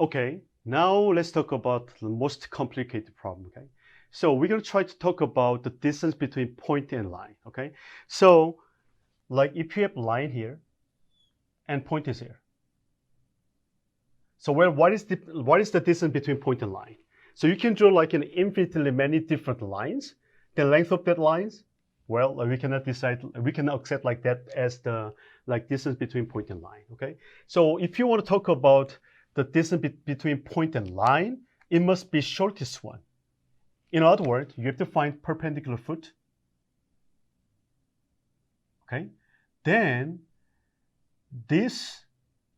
Okay, now let's talk about the most complicated problem, okay? So we're gonna try to talk about the distance between point and line, okay? So, like if you have line here and point is here. So what is the distance between point and line? So you can draw like an infinitely many different lines. The length of that lines, well, we cannot decide, we can accept like that as the like distance between point and line, okay? So if you want to talk about the distance between point and line, it must be shortest one. In other words, you have to find perpendicular foot, okay? Then this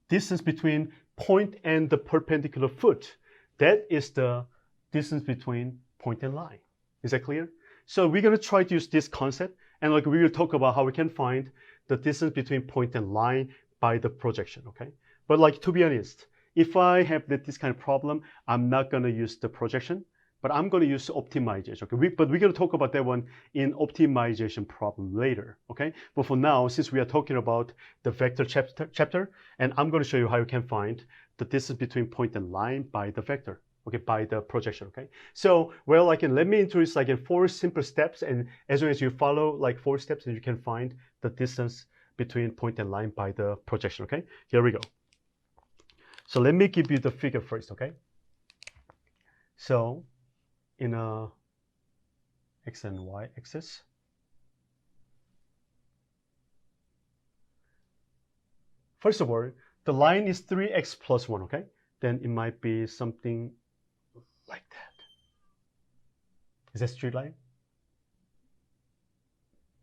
distance between point and the perpendicular foot, that is the distance between point and line. Is that clear? So we're going to try to use this concept, and like we will talk about how we can find the distance between point and line by the projection, okay? But like, to be honest, if I have this kind of problem, I'm not going to use the projection, but I'm going to use optimization, okay? But we're going to talk about that one in optimization problem later, okay? But for now, since we are talking about the vector chapter, and I'm going to show you how you can find the distance between point and line by the vector, okay, by the projection, okay? So, well, let me introduce like in 4 simple steps, and as long as you follow like 4 steps, you can find the distance between point and line by the projection, okay? Here we go. So let me give you the figure first, okay? So, in a x and y axis, first of all, the line is 3x plus 1, okay? Then it might be something like that. Is that straight line?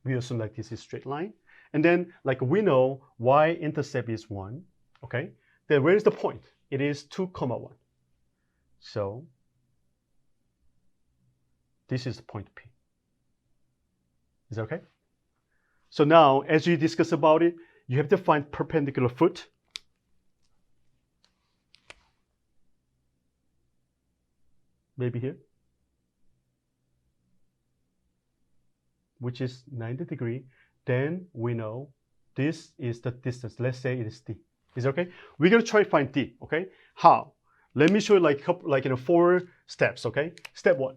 We assume like this is straight line. And then like we know y-intercept is 1, okay? Then where is the point? It is 2, 1. So this is point P. Is that okay? So now, as we discuss about it, you have to find perpendicular foot. Maybe here, which is 90 degrees. Then we know this is the distance. Let's say it is D. Is that okay? We're gonna try to find D. Okay? How? Let me show you like 4 steps. Okay? Step 1.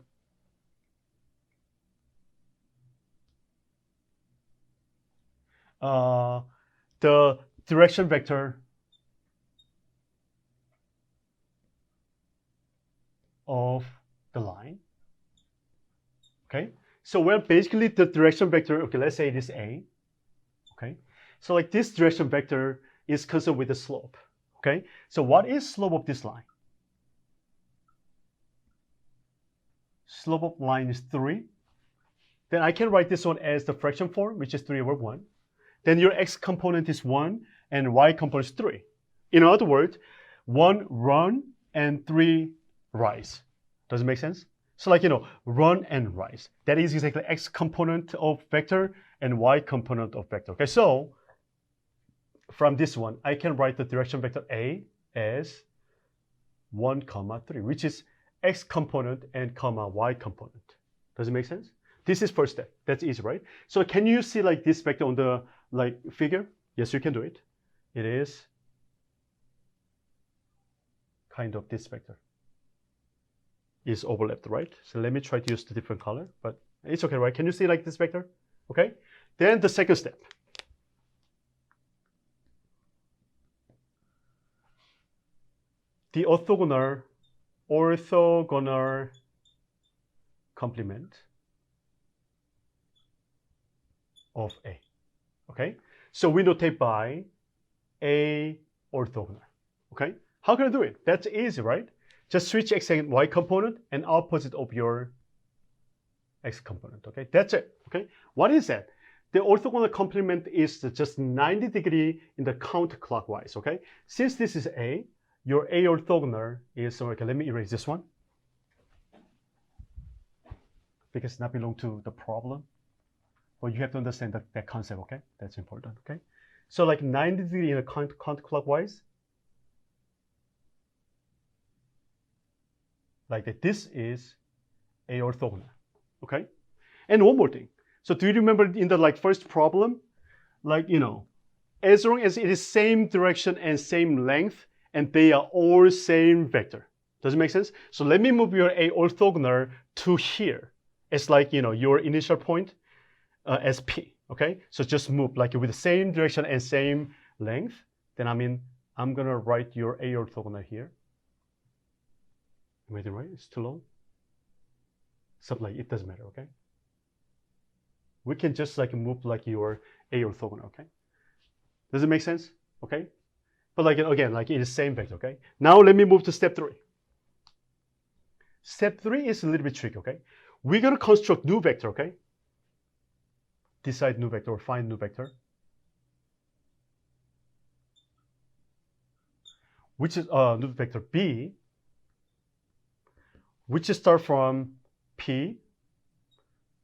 The direction vector of the line. Okay, so well, basically the direction vector, okay, let's say it is A. Okay, so like this direction vector is concerned with the slope. Okay, so what is slope of this line? Slope of line is 3. Then I can write this one as the fraction form, which is 3 over 1. Then your x component is 1 and y component is 3. In other words, 1 run and 3 rise. Does it make sense? So like, run and rise. That is exactly x component of vector and y component of vector. Okay, so from this one, I can write the direction vector A as 1, 3, which is x component and y component. Does it make sense? This is first step. That's easy, right? So can you see like this vector on the figure? Yes, you can do it. It is kind of this vector is overlapped, right? So let me try to use the different color, but it's okay, right? Can you see like this vector? Okay. Then the second step. The orthogonal complement of A. Okay, so we notate by A orthogonal. Okay, how can I do it? That's easy, right? Just switch x and y component and opposite of your x component. Okay, that's it. Okay, what is that? The orthogonal complement is just 90 degrees in the counterclockwise. Okay, since this is A, your A orthogonal is, okay, let me erase this one because it's not belong to the problem. But you have to understand that concept, okay? That's important, okay? So like 90 degrees in a counterclockwise, like that. This is A orthogonal, okay? And one more thing. So do you remember in the first problem, as long as it is same direction and same length and they are all same vector. Does it make sense? So let me move your A orthogonal to here. It's like, your initial point as P, okay? So just move like with the same direction and same length. Then I'm gonna write your A orthogonal here. Am I doing right? It's too long? Something like, it doesn't matter, okay? We can just like move like your A orthogonal, okay? Does it make sense? Okay? But like, again, like in the same vector, okay? Now let me move to step 3. Step 3 is a little bit tricky, okay? We're gonna construct new vector, okay? Decide new vector or find new vector. Which is new vector B, which start from P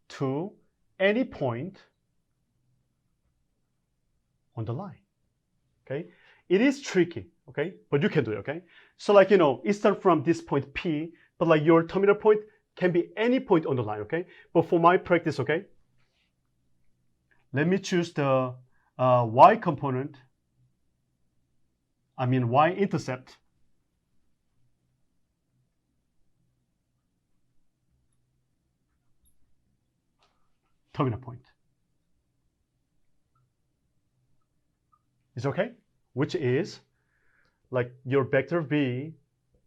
to any point on the line, okay? It is tricky, okay? But you can do it, okay? So like, it starts from this point P, but like your terminal point can be any point on the line, okay? But for my practice, okay? Let me choose the y component, y-intercept. Terminal point. Is okay? Which is like your vector V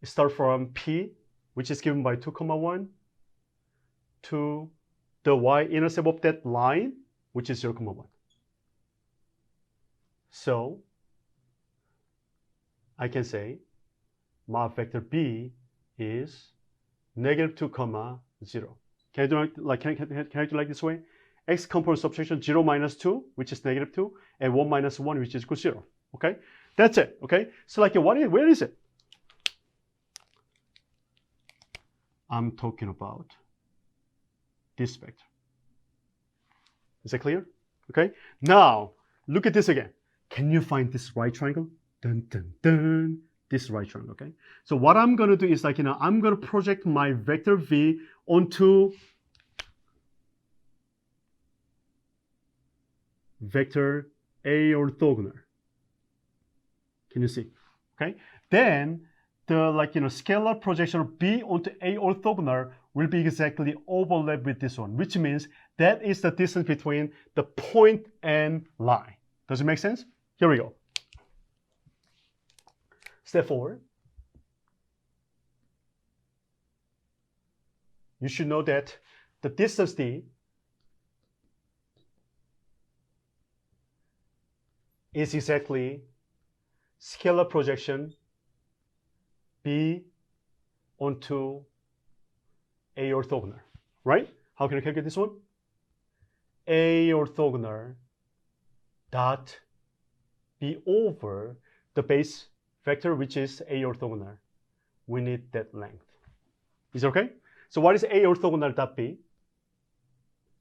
start from P, which is given by 2, 1, to the y-intercept of that line, which is 0, 1. So I can say my vector B is -2, 0. Can I do like can I do like this way? X component subtraction 0 minus 2, which is -2, and 1 minus 1, which is equal to 0. Okay, that's it. Okay, so like where is it? I'm talking about this vector. Is that clear? Okay, now look at this again. Can you find this right triangle? Dun, dun, dun. This right triangle, okay? So what I'm gonna do is like, I'm gonna project my vector V onto vector A orthogonal. Can you see? Okay, then the scalar projection of B onto A orthogonal will be exactly overlap with this one, which means that is the distance between the point and line. Does it make sense? Here we go. Step 4. You should know that the distance D is exactly scalar projection B onto A orthogonal, right? How can I calculate this one? A orthogonal dot B over the base vector, which is A orthogonal. We need that length. Is it okay? So what is A orthogonal dot B?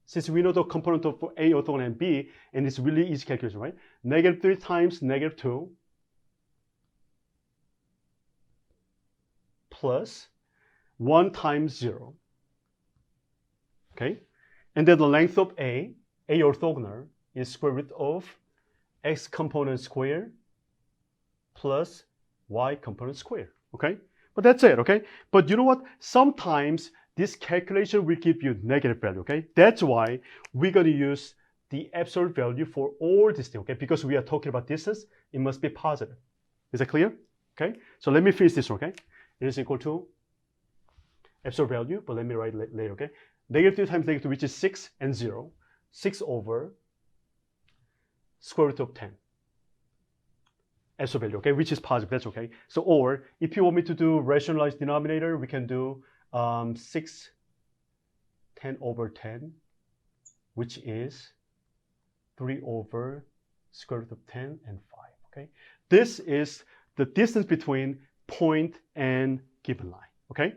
Since we know the component of A orthogonal and B, and it's really easy calculation, right? -3 times -2 plus 1 times 0. Okay? And then the length of A orthogonal, is square root of X component square plus Y component square. Okay? But that's it, okay? But you know what? Sometimes this calculation will give you negative value, okay? That's why we're going to use the absolute value for all these things, okay? Because we are talking about distance, it must be positive. Is that clear? Okay? So let me finish this, okay? It is equal to absolute value, but let me write it later, okay? -2 times -2, which is 6 and 0. 6 over square root of 10. Absolute value, okay? Which is positive, that's okay. So, or if you want me to do rationalized denominator, we can do 6 10 over 10, which is 3 over square root of 10 and 5, okay? This is the distance between point and given line, okay?